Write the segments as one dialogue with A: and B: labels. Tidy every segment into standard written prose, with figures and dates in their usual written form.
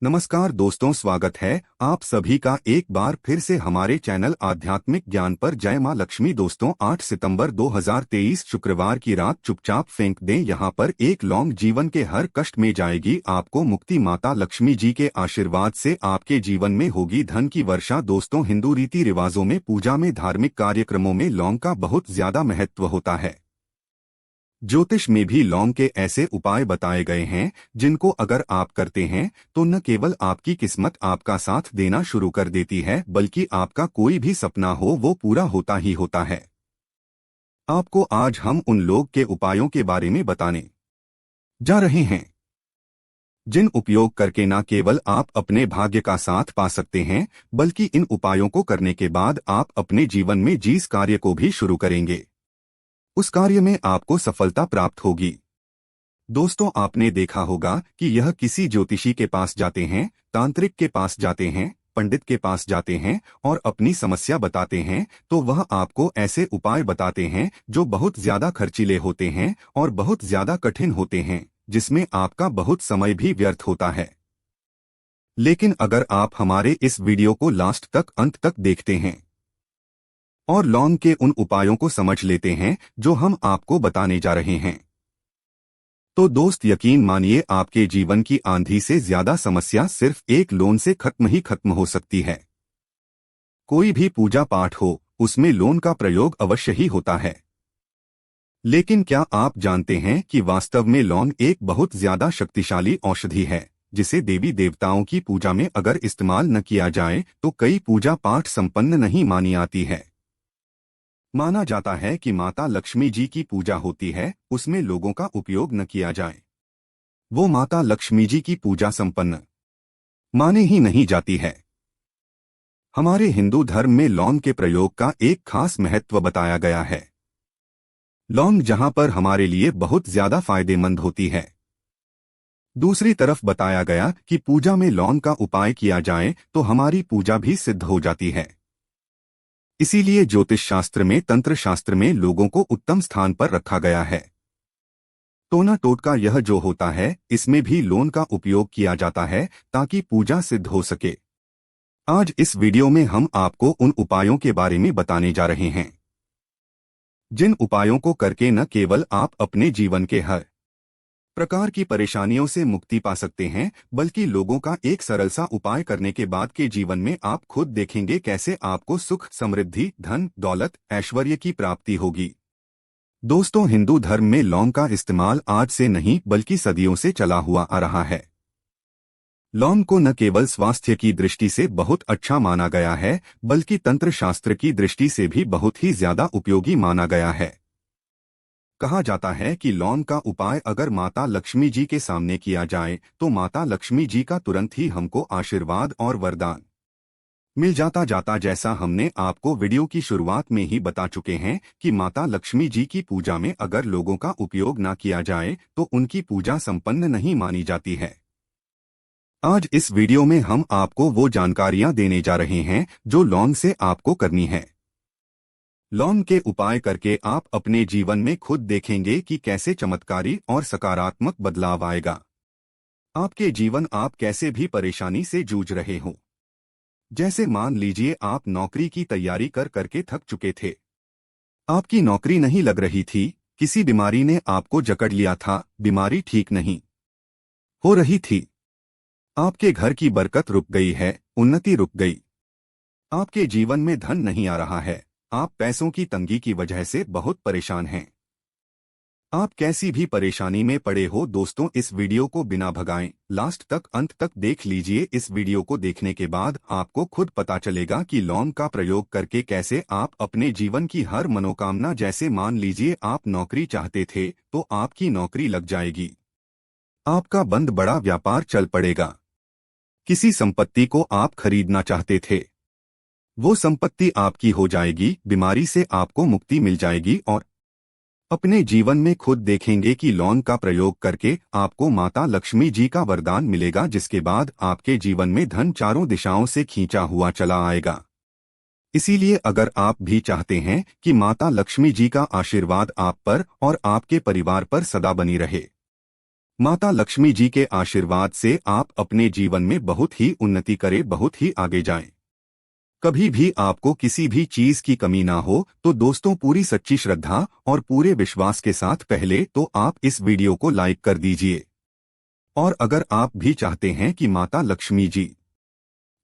A: नमस्कार दोस्तों, स्वागत है आप सभी का एक बार फिर से हमारे चैनल आध्यात्मिक ज्ञान पर। जय मां लक्ष्मी। दोस्तों 8 सितंबर 2023 शुक्रवार की रात चुपचाप फेंक दें यहाँ पर एक लौंग, जीवन के हर कष्ट में जाएगी आपको मुक्ति। माता लक्ष्मी जी के आशीर्वाद से आपके जीवन में होगी धन की वर्षा। दोस्तों हिंदू रीति रिवाजों में, पूजा में, धार्मिक कार्यक्रमों में लौंग का बहुत ज्यादा महत्व होता है। ज्योतिष में भी लौंग के ऐसे उपाय बताए गए हैं जिनको अगर आप करते हैं तो न केवल आपकी किस्मत आपका साथ देना शुरू कर देती है, बल्कि आपका कोई भी सपना हो वो पूरा होता ही होता है। आपको आज हम उन लोग के उपायों के बारे में बताने जा रहे हैं जिन उपयोग करके न केवल आप अपने भाग्य का साथ पा सकते हैं, बल्कि इन उपायों को करने के बाद आप अपने जीवन में जिस कार्य को भी शुरू करेंगे उस कार्य में आपको सफलता प्राप्त होगी। दोस्तों आपने देखा होगा कि यह किसी ज्योतिषी के पास जाते हैं, तांत्रिक के पास जाते हैं, पंडित के पास जाते हैं और अपनी समस्या बताते हैं तो वह आपको ऐसे उपाय बताते हैं जो बहुत ज्यादा खर्चीले होते हैं और बहुत ज्यादा कठिन होते हैं, जिसमें आपका बहुत समय भी व्यर्थ होता है। लेकिन अगर आप हमारे इस वीडियो को लास्ट तक, अंत तक देखते हैं और लौंग के उन उपायों को समझ लेते हैं जो हम आपको बताने जा रहे हैं, तो दोस्त यकीन मानिए आपके जीवन की आंधी से ज्यादा समस्या सिर्फ एक लोन से खत्म हो सकती है। कोई भी पूजा पाठ हो, उसमें लोन का प्रयोग अवश्य ही होता है। लेकिन क्या आप जानते हैं कि वास्तव में लौंग एक बहुत ज्यादा शक्तिशाली औषधि है, जिसे देवी देवताओं की पूजा में अगर इस्तेमाल न किया जाए तो कई पूजा पाठ संपन्न नहीं मानी आती है। माना जाता है कि माता लक्ष्मी जी की पूजा होती है, उसमें लोगों का उपयोग न किया जाए, वो माता लक्ष्मी जी की पूजा संपन्न माने ही नहीं जाती है। हमारे हिंदू धर्म में लौंग के प्रयोग का एक खास महत्व बताया गया है। लौंग जहां पर हमारे लिए बहुत ज्यादा फायदेमंद होती है, दूसरी तरफ बताया गया कि पूजा में लौंग का उपाय किया जाए तो हमारी पूजा भी सिद्ध हो जाती है। इसीलिए ज्योतिष शास्त्र में, तंत्र शास्त्र में लोगों को उत्तम स्थान पर रखा गया है। टोना टोटका यह जो होता है, इसमें भी लौंग का उपयोग किया जाता है ताकि पूजा सिद्ध हो सके। आज इस वीडियो में हम आपको उन उपायों के बारे में बताने जा रहे हैं जिन उपायों को करके न केवल आप अपने जीवन के हर प्रकार की परेशानियों से मुक्ति पा सकते हैं, बल्कि लोगों का एक सरल सा उपाय करने के बाद के जीवन में आप खुद देखेंगे कैसे आपको सुख, समृद्धि, धन, दौलत, ऐश्वर्य की प्राप्ति होगी। दोस्तों हिंदू धर्म में लौंग का इस्तेमाल आज से नहीं बल्कि सदियों से चला हुआ आ रहा है। लौंग को न केवल स्वास्थ्य की दृष्टि से बहुत अच्छा माना गया है, बल्कि तंत्र शास्त्र की दृष्टि से भी बहुत ही ज्यादा उपयोगी माना गया है। कहा जाता है कि लौंग का उपाय अगर माता लक्ष्मी जी के सामने किया जाए तो माता लक्ष्मी जी का तुरंत ही हमको आशीर्वाद और वरदान मिल जाता। जैसा हमने आपको वीडियो की शुरुआत में ही बता चुके हैं कि माता लक्ष्मी जी की पूजा में अगर लोगों का उपयोग ना किया जाए तो उनकी पूजा संपन्न नहीं मानी जाती है। आज इस वीडियो में हम आपको वो जानकारियां देने जा रहे हैं जो लौंग से आपको करनी है। लौंग के उपाय करके आप अपने जीवन में खुद देखेंगे कि कैसे चमत्कारी और सकारात्मक बदलाव आएगा। आपके जीवन, आप कैसे भी परेशानी से जूझ रहे हो, जैसे मान लीजिए आप नौकरी की तैयारी करके थक चुके थे, आपकी नौकरी नहीं लग रही थी, किसी बीमारी ने आपको जकड़ लिया था, बीमारी ठीक नहीं हो रही थी, आपके घर की बरकत रुक गई है, उन्नति रुक गई, आपके जीवन में धन नहीं आ रहा है, आप पैसों की तंगी की वजह से बहुत परेशान हैं। आप कैसी भी परेशानी में पड़े हो दोस्तों, इस वीडियो को बिना भगाएं लास्ट तक, अंत तक देख लीजिए। इस वीडियो को देखने के बाद आपको खुद पता चलेगा कि लौंग का प्रयोग करके कैसे आप अपने जीवन की हर मनोकामना, जैसे मान लीजिए आप नौकरी चाहते थे तो आपकी नौकरी लग जाएगी, आपका बंद बड़ा व्यापार चल पड़ेगा, किसी संपत्ति को आप खरीदना चाहते थे वो संपत्ति आपकी हो जाएगी, बीमारी से आपको मुक्ति मिल जाएगी और अपने जीवन में खुद देखेंगे कि लौंग का प्रयोग करके आपको माता लक्ष्मी जी का वरदान मिलेगा, जिसके बाद आपके जीवन में धन चारों दिशाओं से खींचा हुआ चला आएगा। इसीलिए अगर आप भी चाहते हैं कि माता लक्ष्मी जी का आशीर्वाद आप पर और आपके परिवार पर सदा बनी रहे, माता लक्ष्मी जी के आशीर्वाद से आप अपने जीवन में बहुत ही उन्नति करें, बहुत ही आगे जाएं। कभी भी आपको किसी भी चीज की कमी ना हो तो दोस्तों पूरी सच्ची श्रद्धा और पूरे विश्वास के साथ पहले तो आप इस वीडियो को लाइक कर दीजिए। और अगर आप भी चाहते हैं कि माता लक्ष्मी जी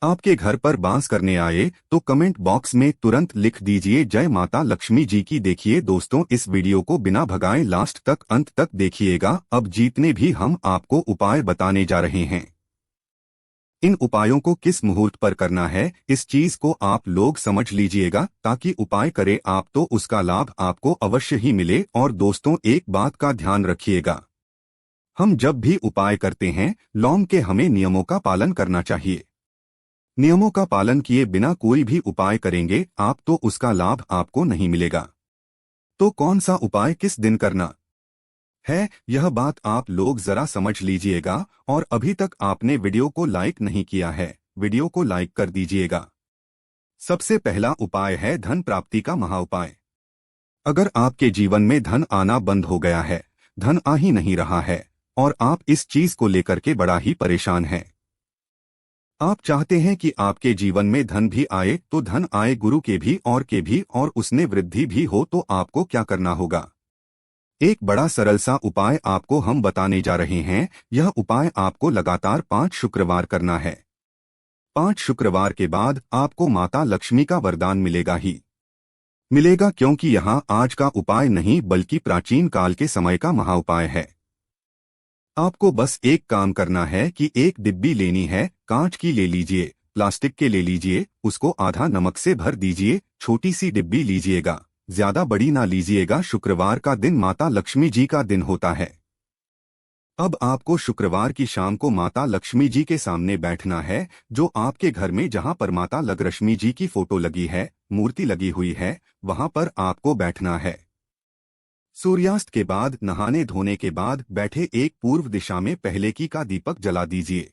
A: आपके घर पर वास करने आए तो कमेंट बॉक्स में तुरंत लिख दीजिए जय माता लक्ष्मी जी की। देखिए दोस्तों, इस वीडियो को बिना भगाए लास्ट तक अंत तक देखिएगा। अब जितने भी हम आपको उपाय बताने जा रहे हैं, इन उपायों को किस मुहूर्त पर करना है इस चीज को आप लोग समझ लीजिएगा, ताकि उपाय करें आप तो उसका लाभ आपको अवश्य ही मिले। और दोस्तों एक बात का ध्यान रखिएगा, हम जब भी उपाय करते हैं लौंग के हमें नियमों का पालन करना चाहिए। नियमों का पालन किए बिना कोई भी उपाय करेंगे आप तो उसका लाभ आपको नहीं मिलेगा। तो कौन सा उपाय किस दिन करना है, यह बात आप लोग जरा समझ लीजिएगा। और अभी तक आपने वीडियो को लाइक नहीं किया है, वीडियो को लाइक कर दीजिएगा। सबसे पहला उपाय है धन प्राप्ति का महाउपाय। अगर आपके जीवन में धन आना बंद हो गया है, धन आ ही नहीं रहा है और आप इस चीज को लेकर के बड़ा ही परेशान हैं, आप चाहते हैं कि आपके जीवन में धन भी आए तो धन आए गुरु के भी और उसने वृद्धि भी हो, तो आपको क्या करना होगा। एक बड़ा सरल सा उपाय आपको हम बताने जा रहे हैं। यह उपाय आपको लगातार 5 शुक्रवार करना है। 5 शुक्रवार के बाद आपको माता लक्ष्मी का वरदान मिलेगा ही मिलेगा, क्योंकि यहाँ आज का उपाय नहीं बल्कि प्राचीन काल के समय का महाउपाय है। आपको बस एक काम करना है कि एक डिब्बी लेनी है, कांच की ले लीजिए, प्लास्टिक के ले लीजिए, उसको आधा नमक से भर दीजिए। छोटी सी डिब्बी लीजिएगा, ज्यादा बड़ी ना लीजिएगा। शुक्रवार का दिन माता लक्ष्मी जी का दिन होता है। अब आपको शुक्रवार की शाम को माता लक्ष्मी जी के सामने बैठना है, जो आपके घर में जहां पर माता लक्ष्मी जी की फोटो लगी है, मूर्ति लगी हुई है, वहां पर आपको बैठना है। सूर्यास्त के बाद नहाने धोने के बाद बैठे एक पूर्व दिशा में पहले की का दीपक जला दीजिए।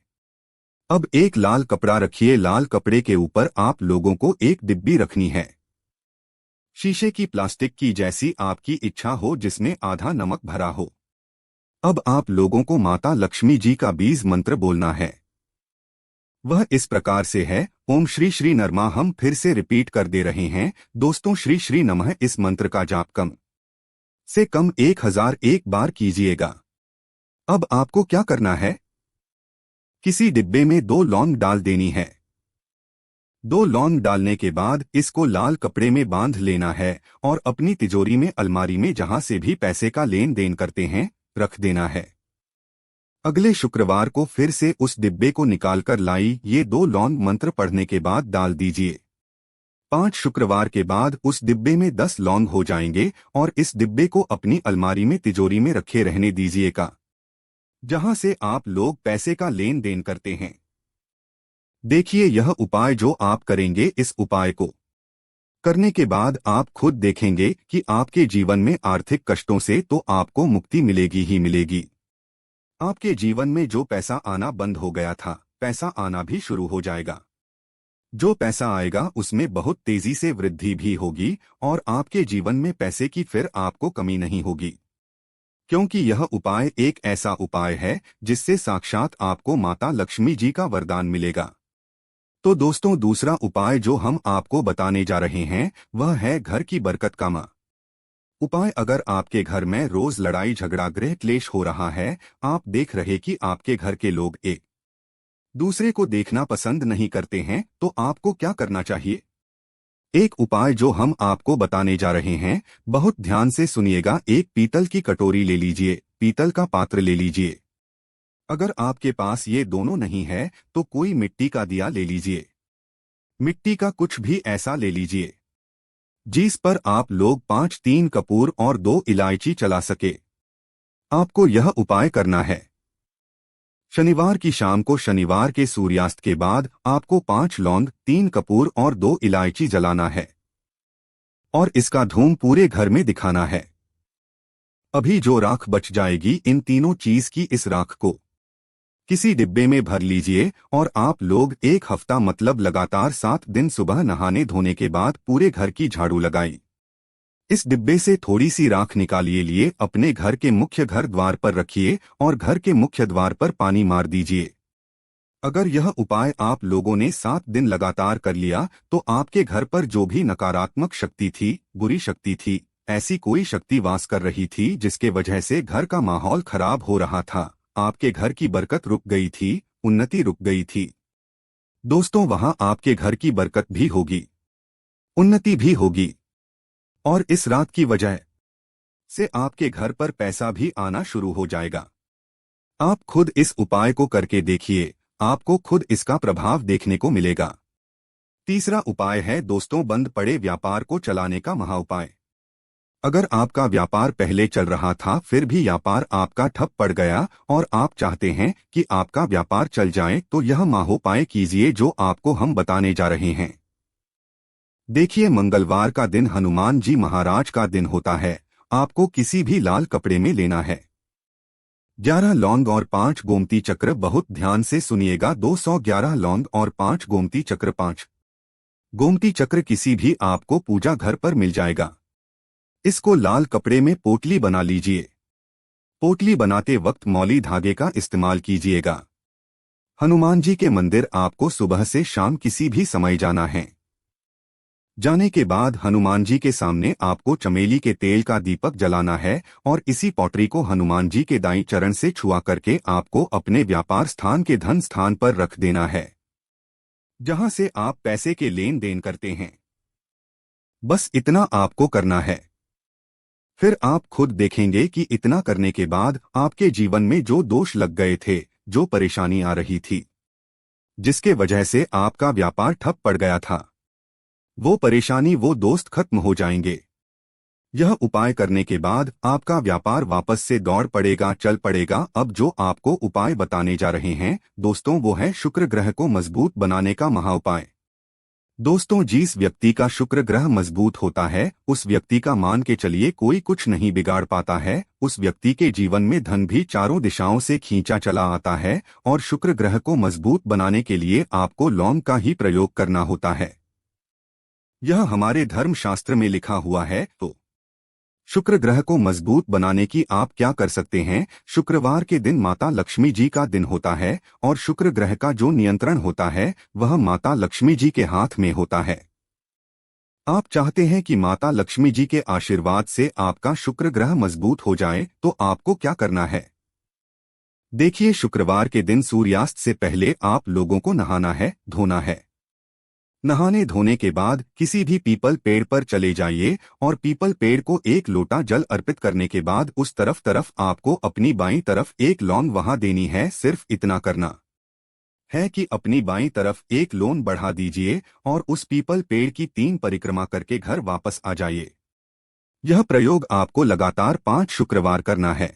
A: अब एक लाल कपड़ा रखिए, लाल कपड़े के ऊपर आप लोगों को एक डिब्बी रखनी है, शीशे की, प्लास्टिक की, जैसी आपकी इच्छा हो, जिसमें आधा नमक भरा हो। अब आप लोगों को माता लक्ष्मी जी का बीज मंत्र बोलना है। वह इस प्रकार से है, ओम श्री श्री नरमा। हम फिर से रिपीट कर दे रहे हैं दोस्तों, श्री श्री नमः। इस मंत्र का जाप कम से कम 1001 बार कीजिएगा। अब आपको क्या करना है, किसी डिब्बे में 2 लौंग डाल देनी है। 2 लौंग डालने के बाद इसको लाल कपड़े में बांध लेना है और अपनी तिजोरी में, अलमारी में, जहां से भी पैसे का लेन देन करते हैं, रख देना है। अगले शुक्रवार को फिर से उस डिब्बे को निकालकर लाई ये 2 लौंग मंत्र पढ़ने के बाद डाल दीजिए। 5 शुक्रवार के बाद उस डिब्बे में 10 लौंग हो जाएंगे और इस डिब्बे को अपनी अलमारी में, तिजोरी में रखे रहने दीजिएगा, जहां से आप लोग पैसे का लेन देन करते हैं। देखिए यह उपाय जो आप करेंगे, इस उपाय को करने के बाद आप खुद देखेंगे कि आपके जीवन में आर्थिक कष्टों से तो आपको मुक्ति मिलेगी ही मिलेगी। आपके जीवन में जो पैसा आना बंद हो गया था, पैसा आना भी शुरू हो जाएगा। जो पैसा आएगा उसमें बहुत तेजी से वृद्धि भी होगी और आपके जीवन में पैसे की फिर आपको कमी नहीं होगी, क्योंकि यह उपाय एक ऐसा उपाय है जिससे साक्षात आपको माता लक्ष्मी जी का वरदान मिलेगा। तो दोस्तों दूसरा उपाय जो हम आपको बताने जा रहे हैं वह है घर की बरकत का उपाय। अगर आपके घर में रोज लड़ाई झगड़ा गृह क्लेश हो रहा है, आप देख रहे कि आपके घर के लोग एक दूसरे को देखना पसंद नहीं करते हैं, तो आपको क्या करना चाहिए। एक उपाय जो हम आपको बताने जा रहे हैं, बहुत ध्यान से सुनिएगा। एक पीतल की कटोरी ले लीजिए, पीतल का पात्र ले लीजिए। अगर आपके पास ये दोनों नहीं है तो कोई मिट्टी का दिया ले लीजिए, मिट्टी का कुछ भी ऐसा ले लीजिए जिस पर आप लोग 5-3 कपूर और 2 इलायची चला सके। आपको यह उपाय करना है शनिवार की शाम को। शनिवार के सूर्यास्त के बाद आपको 5 लौंग, 3 कपूर और 2 इलायची जलाना है और इसका धूम पूरे घर में दिखाना है। अभी जो राख बच जाएगी, इन तीनों चीज की, इस राख को किसी डिब्बे में भर लीजिए और आप लोग 1 हफ्ता मतलब लगातार 7 दिन सुबह नहाने धोने के बाद पूरे घर की झाड़ू लगाई। इस डिब्बे से थोड़ी सी राख निकालिए, लिए अपने घर के मुख्य घर द्वार पर रखिए और घर के मुख्य द्वार पर पानी मार दीजिए। अगर यह उपाय आप लोगों ने 7 दिन लगातार कर लिया तो आपके घर पर जो भी नकारात्मक शक्ति थी, बुरी शक्ति थी, ऐसी कोई शक्ति वास कर रही थी जिसके वजह से घर का माहौल खराब हो रहा था, आपके घर की बरकत रुक गई थी, उन्नति रुक गई थी, दोस्तों वहां आपके घर की बरकत भी होगी, उन्नति भी होगी और इस रात की वजह से आपके घर पर पैसा भी आना शुरू हो जाएगा। आप खुद इस उपाय को करके देखिए, आपको खुद इसका प्रभाव देखने को मिलेगा। तीसरा उपाय है दोस्तों, बंद पड़े व्यापार को चलाने का महाउपाय। अगर आपका व्यापार पहले चल रहा था फिर भी व्यापार आपका ठप पड़ गया और आप चाहते हैं कि आपका व्यापार चल जाए तो यह महाउपाय कीजिए जो आपको हम बताने जा रहे हैं। देखिए, मंगलवार का दिन हनुमान जी महाराज का दिन होता है। आपको किसी भी लाल कपड़े में लेना है 11 लौंग और 5 गोमती चक्र। बहुत ध्यान से सुनिएगा, 211 लौंग और 5 गोमती चक्र। 5 गोमती चक्र किसी भी आपको पूजा घर पर मिल जाएगा। इसको लाल कपड़े में पोटली बना लीजिए। पोटली बनाते वक्त मौली धागे का इस्तेमाल कीजिएगा। हनुमान जी के मंदिर आपको सुबह से शाम किसी भी समय जाना है। जाने के बाद हनुमान जी के सामने आपको चमेली के तेल का दीपक जलाना है और इसी पॉटरी को हनुमान जी के दाईं चरण से छुआ करके आपको अपने व्यापार स्थान के धन स्थान पर रख देना है, जहां से आप पैसे के लेन देन करते हैं। बस इतना आपको करना है। फिर आप खुद देखेंगे कि इतना करने के बाद आपके जीवन में जो दोष लग गए थे, जो परेशानी आ रही थी, जिसके वजह से आपका व्यापार ठप पड़ गया था, वो परेशानी, वो दोस्त खत्म हो जाएंगे। यह उपाय करने के बाद आपका व्यापार वापस से दौड़ पड़ेगा, चल पड़ेगा। अब जो आपको उपाय बताने जा रहे हैं दोस्तों, वो है शुक्र ग्रह को मजबूत बनाने का महाउपाय। दोस्तों, जिस व्यक्ति का शुक्र ग्रह मजबूत होता है उस व्यक्ति का मान के चलिए कोई कुछ नहीं बिगाड़ पाता है। उस व्यक्ति के जीवन में धन भी चारों दिशाओं से खींचा चला आता है। और शुक्र ग्रह को मजबूत बनाने के लिए आपको लौंग का ही प्रयोग करना होता है। यह हमारे धर्मशास्त्र में लिखा हुआ है। तो शुक्र ग्रह को मजबूत बनाने की आप क्या कर सकते हैं? शुक्रवार के दिन माता लक्ष्मी जी का दिन होता है और शुक्र ग्रह का जो नियंत्रण होता है वह माता लक्ष्मी जी के हाथ में होता है। आप चाहते हैं कि माता लक्ष्मी जी के आशीर्वाद से आपका शुक्र ग्रह मजबूत हो जाए तो आपको क्या करना है? देखिए, शुक्रवार के दिन सूर्यास्त से पहले आप लोगों को नहाना है, धोना है। नहाने धोने के बाद किसी भी पीपल पेड़ पर चले जाइए और पीपल पेड़ को 1 लोटा जल अर्पित करने के बाद उस तरफ आपको अपनी बाईं तरफ 1 लौंग वहां देनी है। सिर्फ इतना करना है कि अपनी बाईं तरफ 1 लौंग बढ़ा दीजिए और उस पीपल पेड़ की 3 परिक्रमा करके घर वापस आ जाइए। यह प्रयोग आपको लगातार 5 शुक्रवार करना है।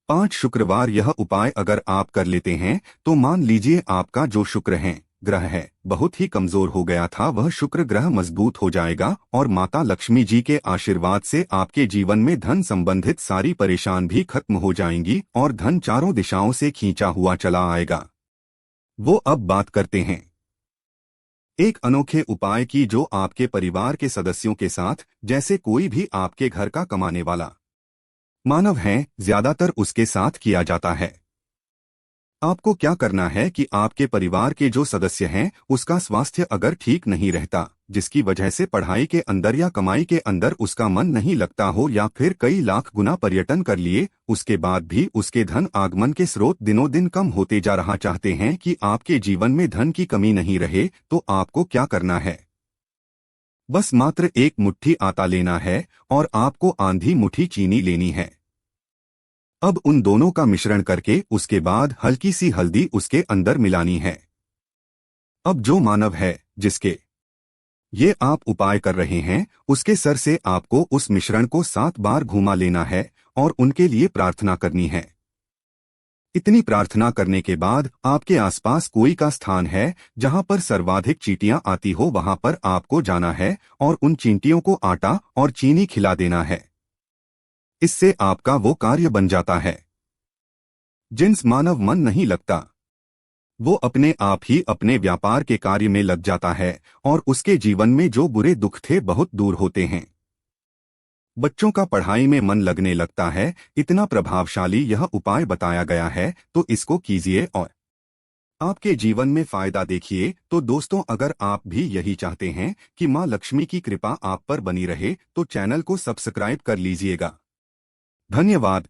A: 5 शुक्रवार यह उपाय अगर आप कर लेते हैं तो मान लीजिए आपका जो शुक्र है ग्रह है बहुत ही कमजोर हो गया था, वह शुक्र ग्रह मजबूत हो जाएगा और माता लक्ष्मी जी के आशीर्वाद से आपके जीवन में धन संबंधित सारी परेशान भी खत्म हो जाएंगी और धन चारों दिशाओं से खींचा हुआ चला आएगा। वो अब बात करते हैं एक अनोखे उपाय की जो आपके परिवार के सदस्यों के साथ, जैसे कोई भी आपके घर का कमाने वाला मानव है, ज्यादातर उसके साथ किया जाता है। आपको क्या करना है कि आपके परिवार के जो सदस्य हैं उसका स्वास्थ्य अगर ठीक नहीं रहता, जिसकी वजह से पढ़ाई के अंदर या कमाई के अंदर उसका मन नहीं लगता हो, या फिर कई लाख गुना पर्यटन कर लिए उसके बाद भी उसके धन आगमन के स्रोत दिनों दिन कम होते जा रहा, चाहते हैं कि आपके जीवन में धन की कमी नहीं रहे, तो आपको क्या करना है? बस मात्र 1 मुट्ठी आटा लेना है और आपको आधी मुट्ठी चीनी लेनी है। अब उन दोनों का मिश्रण करके उसके बाद हल्की सी हल्दी उसके अंदर मिलानी है। अब जो मानव है जिसके ये आप उपाय कर रहे हैं उसके सर से आपको उस मिश्रण को 7 बार घुमा लेना है और उनके लिए प्रार्थना करनी है। इतनी प्रार्थना करने के बाद आपके आसपास कोई का स्थान है जहां पर सर्वाधिक चींटियां आती हो, वहां पर आपको जाना है और उन चींटियों को आटा और चीनी खिला देना है। इससे आपका वो कार्य बन जाता है। जिस मानव मन नहीं लगता वो अपने आप ही अपने व्यापार के कार्य में लग जाता है और उसके जीवन में जो बुरे दुख थे बहुत दूर होते हैं। बच्चों का पढ़ाई में मन लगने लगता है। इतना प्रभावशाली यह उपाय बताया गया है, तो इसको कीजिए और आपके जीवन में फायदा देखिए। तो दोस्तों, अगर आप भी यही चाहते हैं कि माँ लक्ष्मी की कृपा आप पर बनी रहे, तो चैनल को सब्सक्राइब कर लीजिएगा। धन्यवाद।